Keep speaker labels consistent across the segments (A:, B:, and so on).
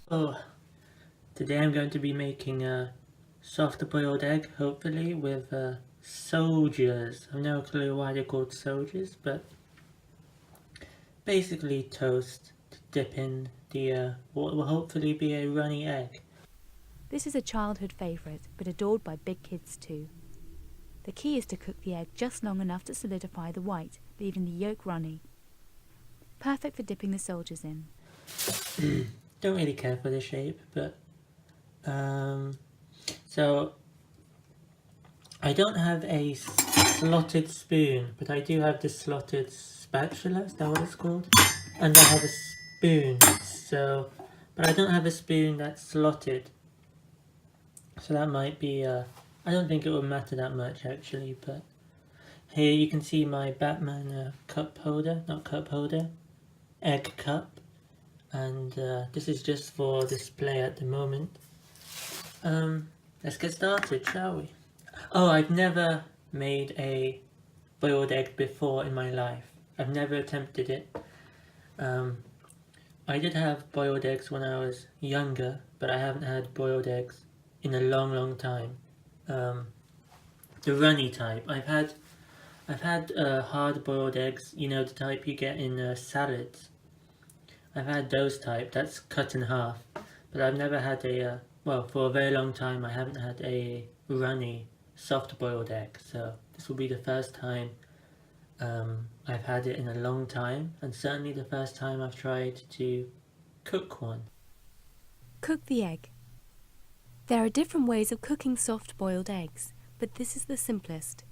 A: Oh, today I'm going to be making a soft boiled egg, hopefully, with soldiers. I've no clue why they're called soldiers, but basically toast to dip in the what will hopefully be a runny egg.
B: This is a childhood favourite, but adored by big kids too. The key is to cook the egg just long enough to solidify the white, leaving the yolk runny. Perfect for dipping the soldiers in.
A: Don't really care for the shape, but so I don't have a slotted spoon, but I do have the slotted spatula, is that what it's called? And I have a spoon, but I don't have a spoon that's slotted. So that might be, I don't think it would matter that much actually, but here you can see my Batman cup holder, not cup holder, egg cup. And this is just for display at the moment. Let's get started, shall we? Oh, I've never made a boiled egg before in my life. I've never attempted it. I did have boiled eggs when I was younger, but I haven't had boiled eggs in a long time. The runny type. I've had hard boiled eggs. You know, the type you get in salads. I've had those type. That's cut in half. But I've never had a well, for a very long time I haven't had a runny soft boiled egg. So this will be the first time I've had it in a long time, and certainly the first time I've tried to cook one.
B: Cook the egg. There are different ways of cooking soft boiled eggs, but this is the simplest.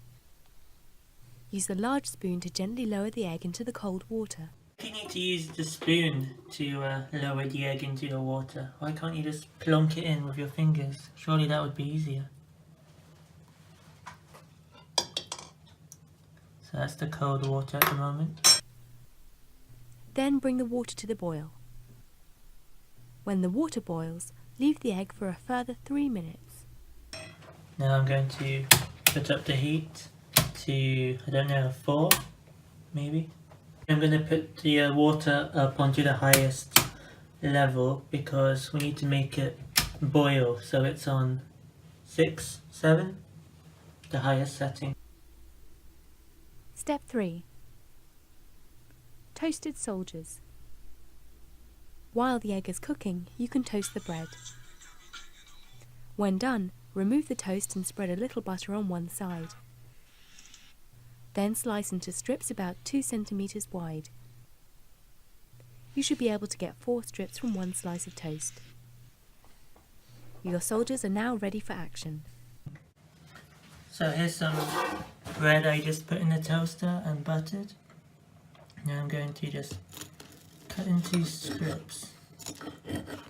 B: Use the large spoon to gently lower the egg into the cold water.
A: If you need to use the spoon to lower the egg into the water, why can't you just plonk it in with your fingers? Surely that would be easier. So that's the cold water at the moment.
B: Then bring the water to the boil. When the water boils, leave the egg for a further 3 minutes.
A: Now I'm going to put up the heat to, I don't know, 4 maybe. I'm going to put the water up onto the highest level because we need to make it boil, so it's on 6, 7, the highest setting.
B: Step 3. Toasted soldiers. While the egg is cooking, you can toast the bread. When done, remove the toast and spread a little butter on one side. Then slice into strips about 2 centimeters wide. You should be able to get 4 strips from one slice of toast. Your soldiers are now ready for action.
A: So here's some bread I just put in the toaster and buttered. Now I'm going to just cut into strips.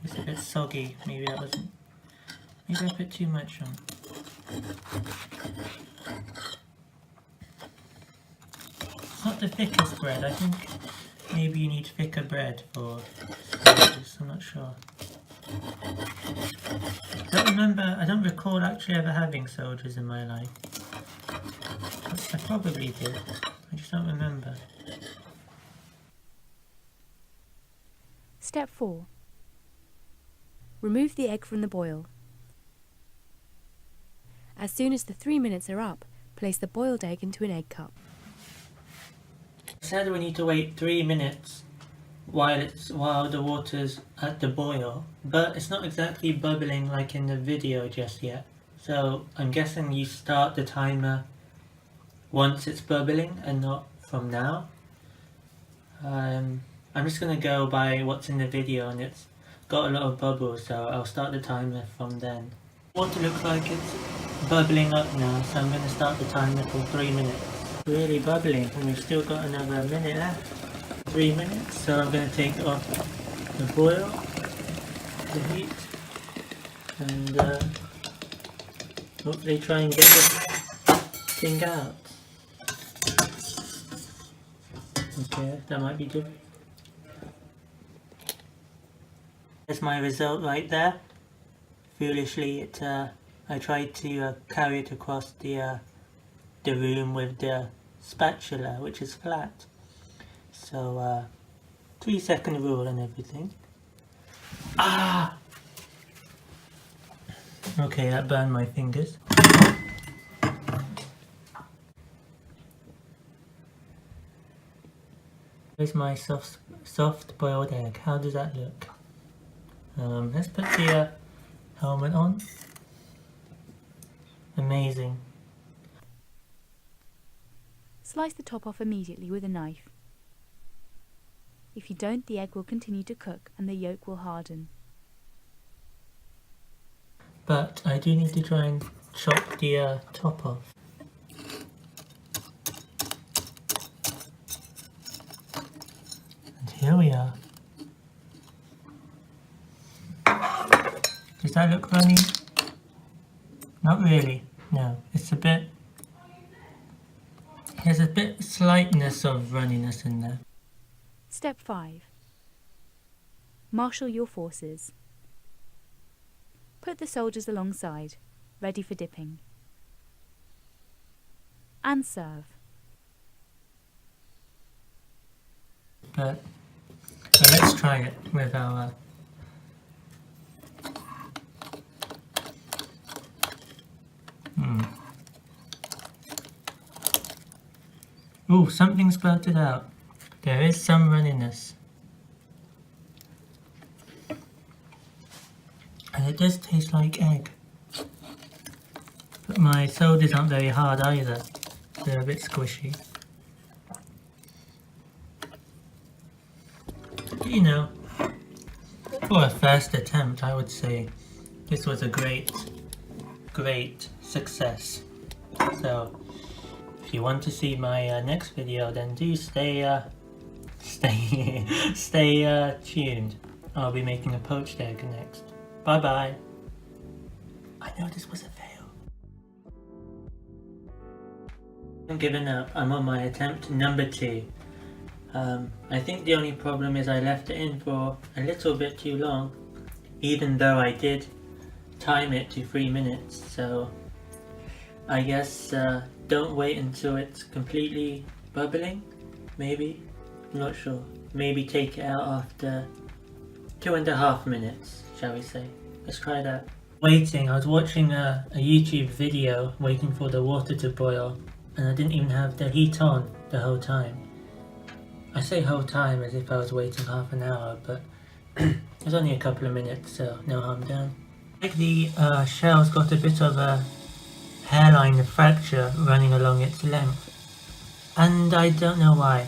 A: It's a bit soggy, maybe I put too much on. It's not the thickest bread, I think maybe you need thicker bread for soldiers, I'm not sure. I don't recall actually ever having soldiers in my life. I probably did, I just don't remember.
B: Step 4. Remove the egg from the boil. As soon as the 3 minutes are up, place the boiled egg into an egg cup.
A: It said we need to wait 3 minutes while the water's at the boil, but it's not exactly bubbling like in the video just yet. So I'm guessing you start the timer once it's bubbling and not from now. I'm just gonna go by what's in the video, and it's got a lot of bubbles, so I'll start the timer from then. Water looks like it's bubbling up now, so I'm gonna start the timer for 3 minutes. Really bubbling, and we've still got another minute left. 3 minutes, so I'm going to take off the boil, the heat, and hopefully try and get this thing out. Okay, that might be good. There's my result right there. Foolishly, I tried to carry it across the room with the spatula, which is flat. So 3-second rule and everything. Ah! Okay, that burned my fingers. Here's my soft boiled egg. How does that look? Let's put the helmet on. Amazing.
B: Slice the top off immediately with a knife. If you don't, the egg will continue to cook and the yolk will harden.
A: But I do need to try and chop the top off. And here we are. Does that look runny? Not really, no. It's a bit... There's a bit slightness of runniness in there.
B: Step 5. Marshal your forces. Put the soldiers alongside, ready for dipping. And serve.
A: But let's try it with our... Ooh, something spurted out. There is some runniness. And it does taste like egg. But my sodas aren't very hard either. They're a bit squishy. You know, for a first attempt, I would say this was a great success. So, if you want to see my next video, then do stay tuned. I'll be making a poached egg next. Bye bye. I know this was a fail. I'm giving up. I'm on my attempt number 2. I think the only problem is I left it in for a little bit too long, even though I did time it to 3 minutes. So I guess don't wait until it's completely bubbling. Maybe, I'm not sure. Maybe take it out after 2.5 minutes, shall we say. Let's try that. Waiting, I was watching a YouTube video waiting for the water to boil, and I didn't even have the heat on the whole time. I say whole time as if I was waiting half an hour, but it was only a couple of minutes, so no harm done. Like the shell's got a bit of a hairline fracture running along its length, and I don't know why.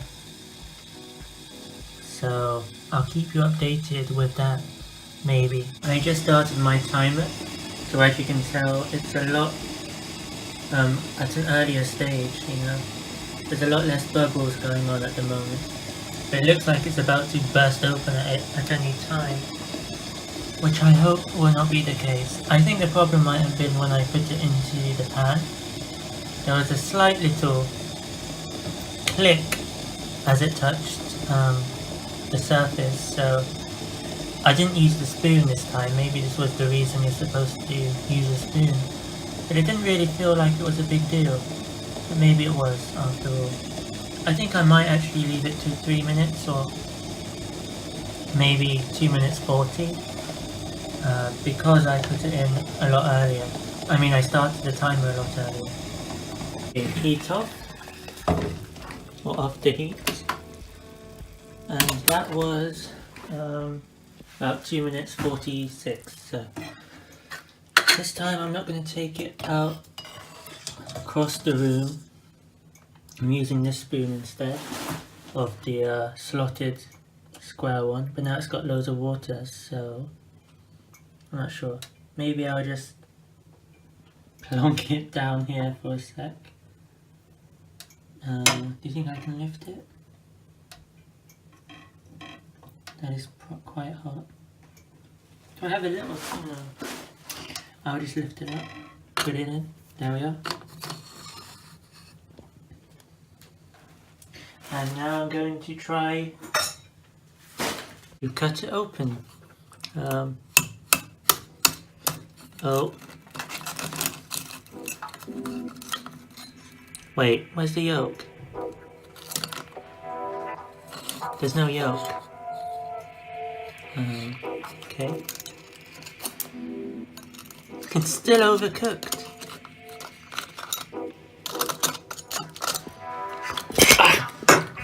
A: So I'll keep you updated with that, maybe. I just started my timer, so as you can tell, it's a lot at an earlier stage, you know. There's a lot less bubbles going on at the moment. But it looks like it's about to burst open at any time, which I hope will not be the case. I think the problem might have been when I put it into the pan. There was a slight little click as it touched the surface, so I didn't use the spoon this time. Maybe this was the reason you're supposed to use a spoon. But it didn't really feel like it was a big deal. But maybe it was, after all. I think I might actually leave it to 3 minutes, or maybe 2 minutes 40. Because I put it in a lot earlier. I mean, I started the timer a lot earlier. Okay, heat off. Or off the heat. And that was about 2 minutes 46. So this time I'm not going to take it out across the room. I'm using this spoon instead of the slotted square one, but now it's got loads of water, so I'm not sure. Maybe I'll just plonk it down here for a sec. Do you think I can lift it? That is quite hot. Do I have a little? No. I'll just lift it up, put it in. There we are. And now I'm going to try to cut it open. Oh. Wait, where's the yolk? There's no yolk. Okay. Okay. It's still overcooked.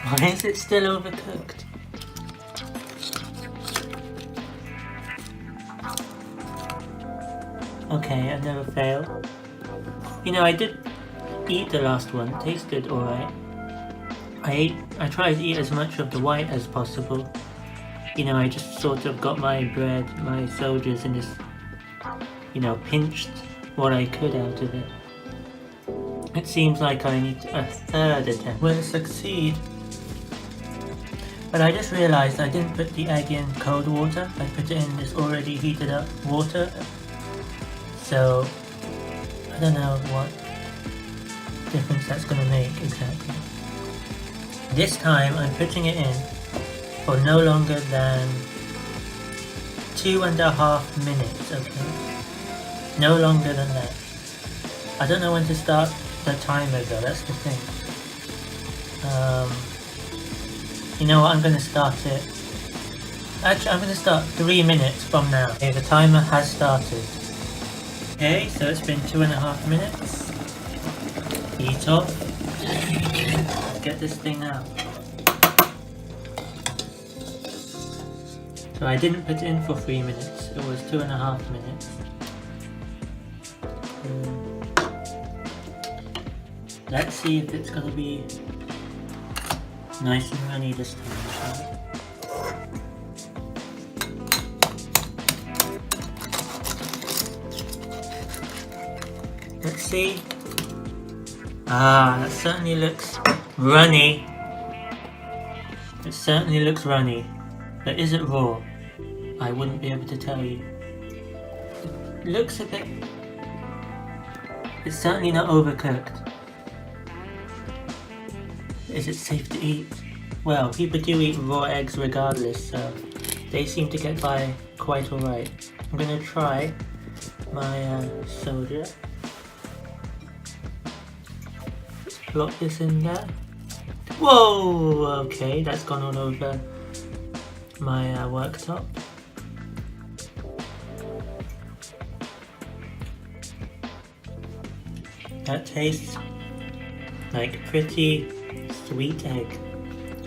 A: Why is it still overcooked? Okay, I never fail. You know, I did eat the last one. It tasted alright. I tried to eat as much of the white as possible. You know, I just sort of got my bread, my soldiers, and just, you know, pinched what I could out of it. It seems like I need a third attempt. Will succeed. But I just realized I didn't put the egg in cold water. I put it in this already heated up water. So, I don't know what difference that's going to make exactly. This time I'm putting it in for no longer than 2.5 minutes, okay? No longer than that. I don't know when to start the timer though, that's the thing. You know what, I'm going to start it. Actually, I'm going to start 3 minutes from now. Okay, the timer has started. Okay, so it's been 2.5 minutes. Heat off. Get this thing out. So I didn't put it in for 3 minutes, it was 2.5 minutes. Let's see if it's gonna be nice and runny this time. Let's see. Ah, that certainly looks runny. It certainly looks runny. But is it raw? I wouldn't be able to tell you. It looks a bit... It's certainly not overcooked. Is it safe to eat? Well, people do eat raw eggs regardless, so they seem to get by quite alright. I'm gonna try my soldier. Plop this in there. Whoa! Okay, that's gone all over my worktop. That tastes like pretty sweet egg.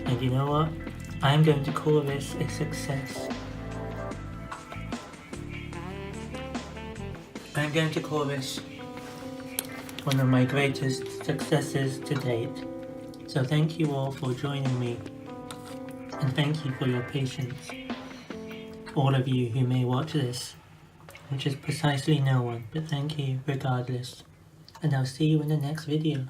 A: And you know what? I'm going to call this a success. I'm going to call this one of my greatest successes to date. So thank you all for joining me. And thank you for your patience. All of you who may watch this, which is precisely no one, but thank you regardless. And I'll see you in the next video.